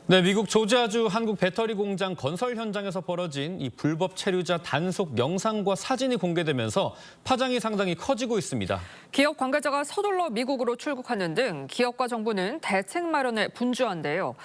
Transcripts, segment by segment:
네, 미국 조지아주 한국 배터리 공장 건설 현장에서 벌어진 이 불법 체류자 단속 영상과 사진이 공개되면서 파장이 상당히 커지고 있습니다. 기업 관계자가 서둘러 미국으로 출국하는 등 기업과 정부는 대책 마련에 분주한데요.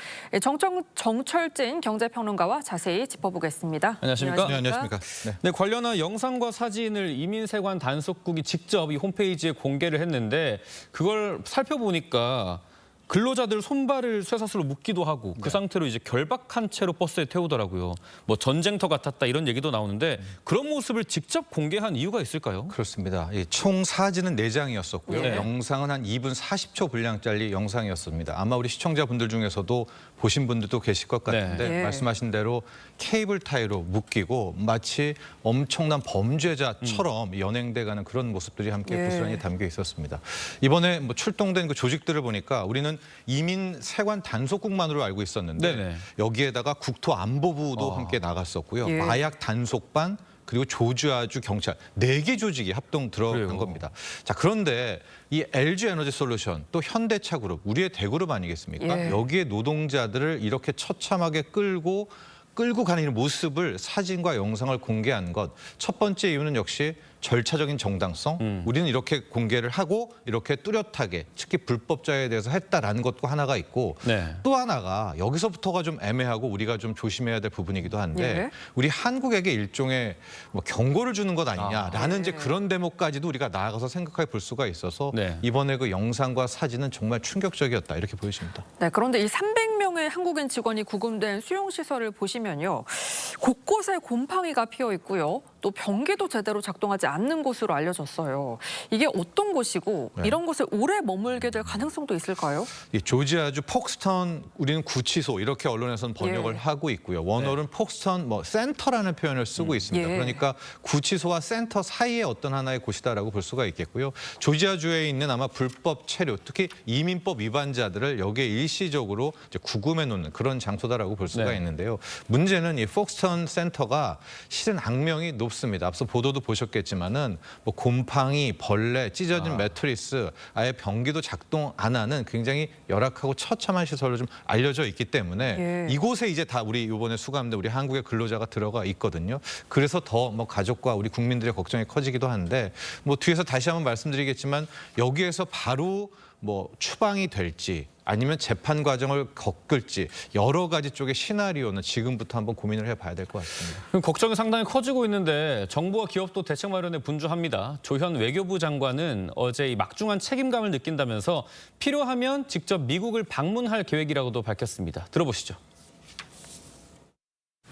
정철진 경제평론가와 자세히 짚어보겠습니다. 안녕하십니까? 네, 안녕하십니까? 네, 관련한 영상과 사진을 이민세관 단속국이 직접 이 홈페이지에 공개를 했는데 그걸 살펴보니까 근로자들 손발을 쇠사슬로 묶기도 하고 그 상태로 이제 결박한 채로 버스에 태우더라고요. 뭐 전쟁터 같았다 이런 얘기도 나오는데 그런 모습을 직접 공개한 이유가 있을까요? 그렇습니다. 총 사진은 4장이었었고요. 네. 영상은 한 2분 40초 분량짜리 영상이었습니다. 아마 우리 시청자분들 중에서도 보신 분들도 계실 것 같은데 네. 말씀하신 대로 케이블 타이로 묶이고 마치 엄청난 범죄자처럼 연행돼가는 그런 모습들이 함께 예. 고스란히 담겨 있었습니다. 이번에 뭐 출동된 그 조직들을 보니까 우리는 이민 세관 단속국만으로 알고 있었는데 네네. 여기에다가 국토안보부도 함께 나갔었고요. 예. 마약 단속반 그리고 조지아주 경찰 4개 조직이 합동 들어간 그래요. 겁니다. 자, 그런데 이 LG 에너지 솔루션 또 현대차 그룹 우리의 대그룹 아니겠습니까? 예. 여기에 노동자들을 이렇게 처참하게 끌고 가는 모습을 사진과 영상을 공개한 것. 첫 번째 이유는 역시 절차적인 정당성. 우리는 이렇게 공개를 하고 이렇게 뚜렷하게 특히 불법자에 대해서 했다라는 것도 하나가 있고 네. 또 하나가 여기서부터가 좀 애매하고 우리가 좀 조심해야 될 부분이기도 한데 예. 우리 한국에게 일종의 뭐 경고를 주는 것 아니냐라는 이제 그런 대목까지도 우리가 나아가서 생각해 볼 수가 있어서 네. 이번에 그 영상과 사진은 정말 충격적이었다 이렇게 보여집니다. 네, 그런데 이 300명의 한국인 직원이 구금된 수용시설을 보시면요. 곳곳에 곰팡이가 피어 있고요. 또 변기도 제대로 작동하지 않는 곳으로 알려졌어요. 이게 어떤 곳이고 네. 이런 곳에 오래 머물게 될 가능성도 있을까요? 이 조지아주 폭스턴 우리는 구치소 이렇게 언론에서는 번역을 예. 하고 있고요. 원어는 폭스턴 뭐 센터라는 표현을 쓰고 있습니다. 예. 그러니까 구치소와 센터 사이의 어떤 하나의 곳이다라고 볼 수가 있겠고요. 조지아주에 있는 아마 불법 체류, 특히 이민법 위반자들을 여기에 일시적으로 이제 구금해 놓는 그런 장소다라고 볼 수가 네. 있는데요. 문제는 이 폭스턴 센터가 실은 악명이 높습니다. 앞서 보도도 보셨겠지만은 뭐 곰팡이, 벌레, 찢어진 매트리스, 아예 변기도 작동 안 하는 굉장히 열악하고 처참한 시설로 좀 알려져 있기 때문에 예. 이곳에 이제 다 우리 이번에 수감된 우리 한국의 근로자가 들어가 있거든요. 그래서 더 뭐 가족과 우리 국민들의 걱정이 커지기도 한데 뭐 뒤에서 다시 한번 말씀드리겠지만 여기에서 바로 뭐 추방이 될지 아니면 재판 과정을 겪을지 여러 가지 쪽의 시나리오는 지금부터 한번 고민을 해봐야 될 것 같습니다. 그럼 걱정이 상당히 커지고 있는데 정부와 기업도 대책 마련에 분주합니다. 조현 외교부 장관은 어제 이 막중한 책임감을 느낀다면서 필요하면 직접 미국을 방문할 계획이라고도 밝혔습니다. 들어보시죠.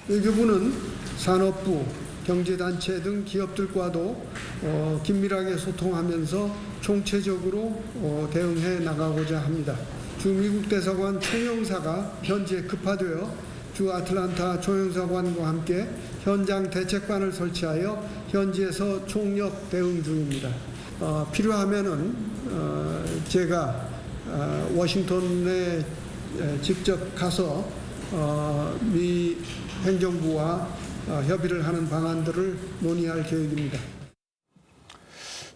외교부는 산업부, 경제단체 등 기업들과도 긴밀하게 소통하면서 총체적으로 대응해 나가고자 합니다. 주 미국 대사관 총영사가 현지에 급파되어 주 아틀란타 총영사관과 함께 현장 대책반을 설치하여 현지에서 총력 대응 중입니다. 필요하면은 제가 워싱턴에 직접 가서 미 행정부와 협의를 하는 방안들을 논의할 계획입니다.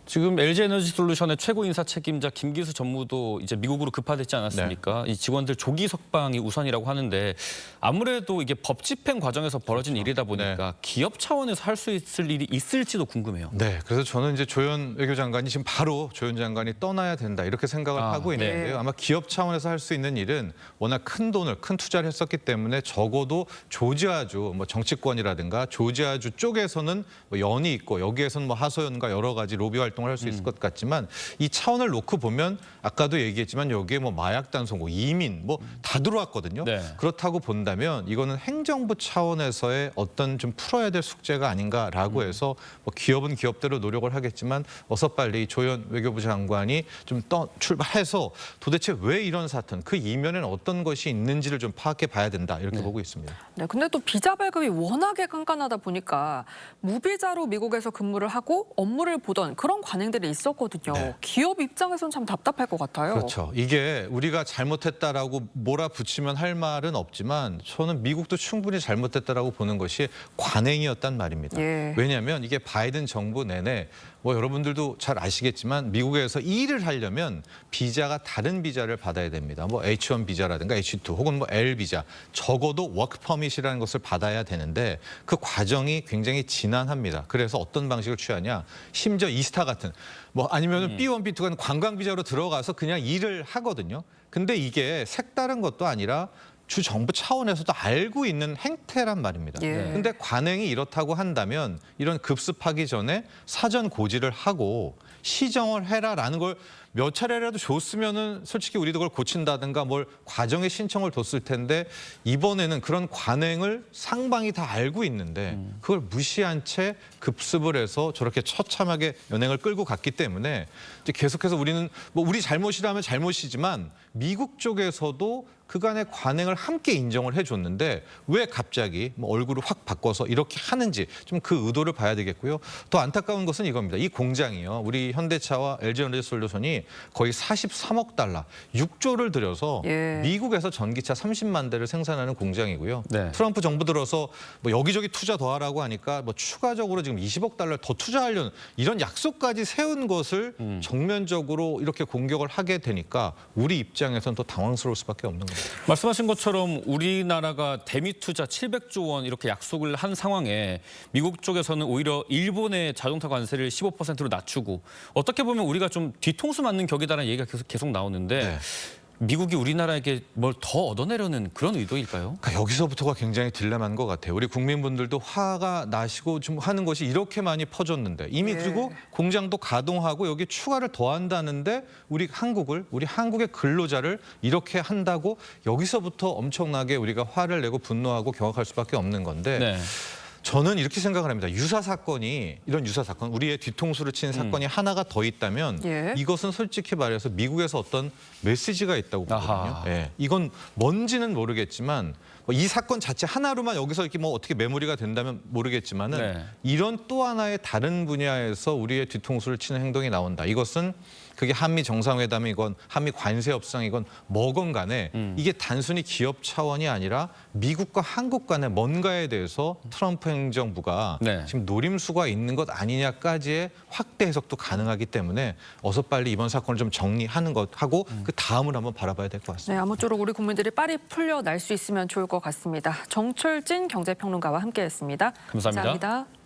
지금 LG 에너지 솔루션의 최고 인사 책임자 김기수 전무도 이제 미국으로 급파됐지 않았습니까? 이 직원들 조기 석방이 우선이라고 하는데 아무래도 이게 법 집행 과정에서 벌어진 일이다 보니까 기업 차원에서 할 수 있을 일이 있을지도 궁금해요. 네, 그래서 저는 이제 조현 외교장관이 지금 바로 조현 장관이 떠나야 된다 이렇게 생각을 하고 있는데요. 아마 기업 차원에서 할 수 있는 일은 워낙 큰 돈을 큰 투자를 했었기 때문에 적어도 조지아주 뭐 정치권이라든가 조지아주 쪽에서는 뭐 연이 있고 여기에서는 뭐 하소연과 여러 가지 로비 활동을 할 수 있을 것 같지만 이 차원을 놓고 보면 아까도 얘기했지만 여기에 뭐 마약 단속, 뭐 이민 뭐 다 들어왔거든요. 네. 그렇다고 본다면 이거는 행정부 차원에서의 어떤 좀 풀어야 될 숙제가 아닌가라고 해서 뭐 기업은 기업대로 노력을 하겠지만 어서 빨리 조현 외교부 장관이 좀 출발해서 도대체 왜 이런 사건, 그 이면에는 어떤 것이 있는지를 좀 파악해 봐야 된다 이렇게 보고 있습니다. 네, 근데 또 비자 발급이 워낙에 깐깐하다 보니까 무비자로 미국에서 근무를 하고 업무를 보던 그런 관행들이 있었거든요. 네. 기업 입장에서는 참 답답할 것 같아요. 그렇죠. 이게 우리가 잘못했다라고 몰아붙이면 할 말은 없지만 저는 미국도 충분히 잘못했다라고 보는 것이 관행이었단 말입니다. 예. 왜냐하면 이게 바이든 정부 내내 뭐 여러분들도 잘 아시겠지만 미국에서 일을 하려면 비자가 다른 비자를 받아야 됩니다. 뭐 H1 비자라든가 H2 혹은 뭐 L 비자, 적어도 워크 퍼밋이라는 것을 받아야 되는데 그 과정이 굉장히 지난합니다. 그래서 어떤 방식을 취하냐? 심지어 이스타 같은 뭐 아니면은 B1, B2가 관광 비자로 들어가서 그냥 일을 하거든요. 근데 이게 색다른 것도 아니라 주 정부 차원에서도 알고 있는 행태란 말입니다. 예. 근데 관행이 이렇다고 한다면 이런 급습하기 전에 사전 고지를 하고 시정을 해라라는 걸 몇 차례라도 줬으면은 솔직히 우리도 그걸 고친다든가 뭘 과정에 신청을 뒀을 텐데 이번에는 그런 관행을 상방이 다 알고 있는데 그걸 무시한 채 급습을 해서 저렇게 처참하게 연행을 끌고 갔기 때문에 이제 계속해서 우리는 뭐 우리 잘못이라면 잘못이지만 미국 쪽에서도 그간의 관행을 함께 인정을 해줬는데 왜 갑자기 뭐 얼굴을 확 바꿔서 이렇게 하는지 좀 그 의도를 봐야 되겠고요. 더 안타까운 것은 이겁니다. 이 공장이요. 우리 현대차와 LG에너지솔루션이 거의 43억 달러, 6조를 들여서 예. 미국에서 전기차 30만 대를 생산하는 공장이고요. 네. 트럼프 정부 들어서 뭐 여기저기 투자 더 하라고 하니까 뭐 추가적으로 지금 20억 달러를 더 투자하려는 이런 약속까지 세운 것을 정면적으로 이렇게 공격을 하게 되니까 우리 입장에서는 또 당황스러울 수밖에 없는 겁니다. 말씀하신 것처럼 우리나라가 대미 투자 700조 원 이렇게 약속을 한 상황에 미국 쪽에서는 오히려 일본의 자동차 관세를 15%로 낮추고 어떻게 보면 우리가 좀 뒤통수 맞는 격이다라는 얘기가 계속 나오는데 네. 미국이 우리나라에게 뭘 더 얻어내려는 그런 의도일까요? 그러니까 여기서부터가 굉장히 딜레마인 것 같아요. 우리 국민분들도 화가 나시고 좀 하는 것이 이렇게 많이 퍼졌는데 이미 네. 그리고 공장도 가동하고 여기 추가를 더한다는데 우리 한국의 근로자를 이렇게 한다고 여기서부터 엄청나게 우리가 화를 내고 분노하고 경악할 수밖에 없는 건데 네. 저는 이렇게 생각을 합니다. 이런 유사 사건, 우리의 뒤통수를 치는 사건이 하나가 더 있다면 예. 이것은 솔직히 말해서 미국에서 어떤 메시지가 있다고 보거든요. 아하. 예, 이건 뭔지는 모르겠지만 이 사건 자체 하나로만 여기서 이렇게 뭐 어떻게 메모리가 된다면 모르겠지만은 네. 이런 또 하나의 다른 분야에서 우리의 뒤통수를 치는 행동이 나온다. 이것은 그게 한미 정상회담이건 한미 관세 협상이건 뭐건 간에 이게 단순히 기업 차원이 아니라 미국과 한국 간의 뭔가에 대해서 트럼프 행정부가 네. 지금 노림수가 있는 것 아니냐까지의 확대 해석도 가능하기 때문에 어서 빨리 이번 사건을 좀 정리하는 것 하고 그 다음을 한번 바라봐야 될 것 같습니다. 네, 아무쪼록 우리 국민들이 빨리 풀려날 수 있으면 좋을 것 같습니다. 정철진 경제평론가와 함께했습니다. 감사합니다. 감사합니다.